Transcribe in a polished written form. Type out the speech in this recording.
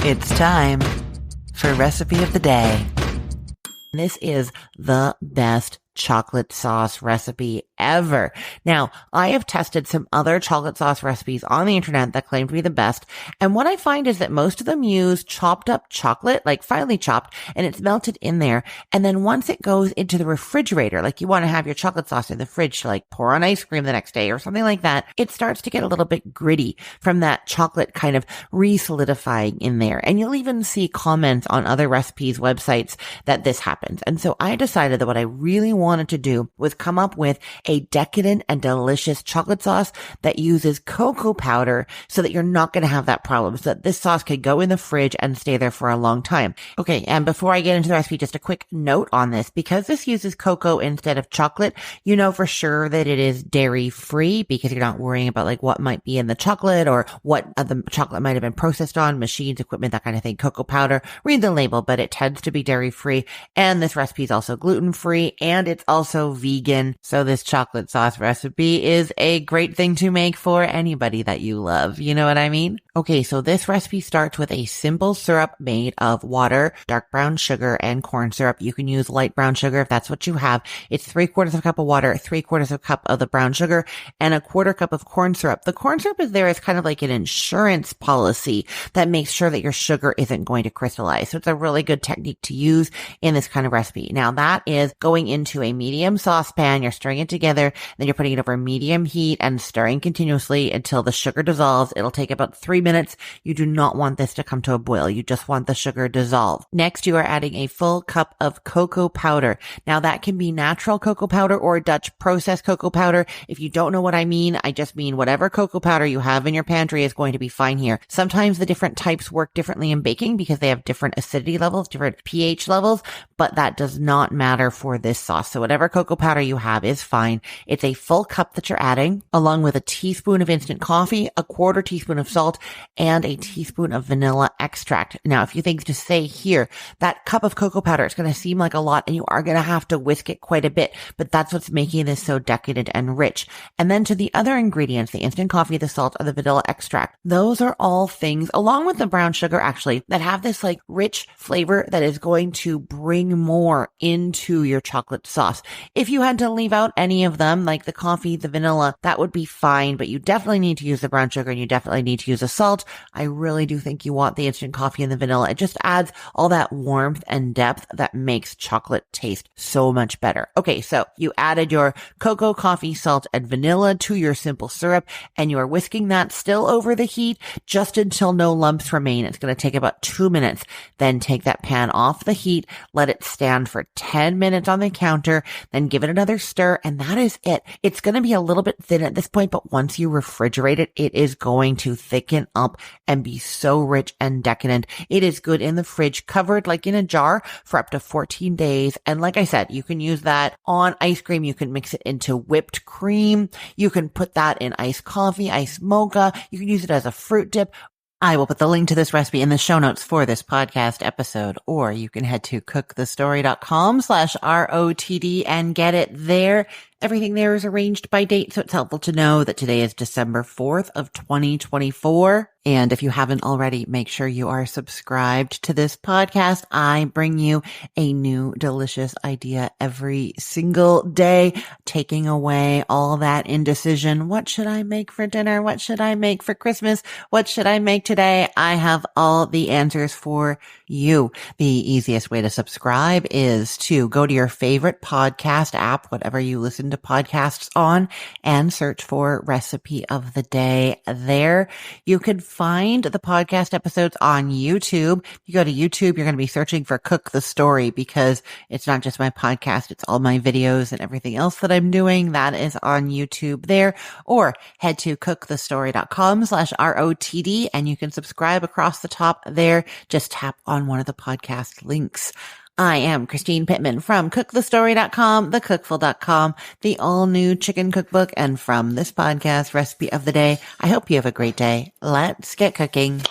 It's time for Recipe of the Day. This is the best chocolate sauce recipe ever. Now, I have tested some other chocolate sauce recipes on the internet that claim to be the best, and what I find is that most of them use chopped up chocolate, like finely chopped, and it's melted in there, and then once it goes into the refrigerator, like you want to have your chocolate sauce in the fridge to like pour on ice cream the next day or something like that, it starts to get a little bit gritty from that chocolate kind of re-solidifying in there. And you'll even see comments on other recipes websites that this happens. And so I decided that what I really wanted to do was come up with a decadent and delicious chocolate sauce that uses cocoa powder so that you're not going to have that problem, so that this sauce could go in the fridge and stay there for a long time. Okay, and before I get into the recipe, just a quick note on this. Because this uses cocoa instead of chocolate, you know for sure that it is dairy free because you're not worrying about like what might be in the chocolate or what the chocolate might have been processed on, machines, equipment, that kind of thing. Cocoa powder, read the label, but it tends to be dairy free. And this recipe is also gluten free and it's also vegan. So this chocolate sauce recipe is a great thing to make for anybody that you love. You know what I mean? Okay, so this recipe starts with a simple syrup made of water, dark brown sugar, and corn syrup. You can use light brown sugar if that's what you have. It's 3/4 of a cup of water, 3/4 of a cup of the brown sugar, and 1/4 cup of corn syrup. The corn syrup is there as kind of like an insurance policy that makes sure that your sugar isn't going to crystallize. So it's a really good technique to use in this kind of recipe. Now that is going into a medium saucepan. You're stirring it together, then you're putting it over medium heat and stirring continuously until the sugar dissolves. It'll take about 3 minutes. You do not want this to come to a boil. You just want the sugar dissolved. Next, you are adding a full cup of cocoa powder. Now that can be natural cocoa powder or Dutch processed cocoa powder. If you don't know what I mean, I just mean whatever cocoa powder you have in your pantry is going to be fine here. Sometimes the different types work differently in baking because they have different acidity levels, different pH levels, but that does not matter for this sauce. So whatever cocoa powder you have is fine. It's a full cup that you're adding, along with a teaspoon of instant coffee, 1/4 teaspoon of salt, and a teaspoon of vanilla extract. Now, a few things to say here. That cup of cocoa powder, it's going to seem like a lot and you are going to have to whisk it quite a bit, but that's what's making this so decadent and rich. And then to the other ingredients, the instant coffee, the salt, and the vanilla extract. Those are all things, along with the brown sugar actually, that have this like rich flavor that is going to bring more into your chocolate sauce. If you had to leave out any of them, like the coffee, the vanilla, that would be fine, but you definitely need to use the brown sugar and you definitely need to use the salt. I really do think you want the instant coffee and the vanilla. It just adds all that warmth and depth that makes chocolate taste so much better. Okay, so you added your cocoa, coffee, salt, and vanilla to your simple syrup, and you are whisking that still over the heat just until no lumps remain. It's going to take about 2 minutes. Then take that pan off the heat, let it stand for 10 minutes on the counter, then give it another stir, and that is it. It's going to be a little bit thin at this point, but once you refrigerate it, it is going to thicken up and be so rich and decadent. It is good in the fridge, covered like in a jar for up to 14 days. And like I said, you can use that on ice cream. You can mix it into whipped cream. You can put that in iced coffee, iced mocha. You can use it as a fruit dip. I will put the link to this recipe in the show notes for this podcast episode, or you can head to cookthestory.com/ROTD and get it there. Everything there is arranged by date, so it's helpful to know that today is December 4th of 2024. And if you haven't already, make sure you are subscribed to this podcast. I bring you a new delicious idea every single day, taking away all that indecision. What should I make for dinner? What should I make for Christmas? What should I make today? I have all the answers for you. The easiest way to subscribe is to go to your favorite podcast app, whatever you listen to podcasts on, and search for Recipe of the Day there. You could find the podcast episodes on YouTube. You go to YouTube, you're going to be searching for Cook the Story because it's not just my podcast, it's all my videos and everything else that I'm doing. That is on YouTube there. Or head to cookthestory.com/ROTD and you can subscribe across the top there. Just tap on one of the podcast links. I am Christine Pittman from cookthestory.com, thecookful.com, the all-new chicken cookbook, and from this podcast, Recipe of the Day. I hope you have a great day. Let's get cooking.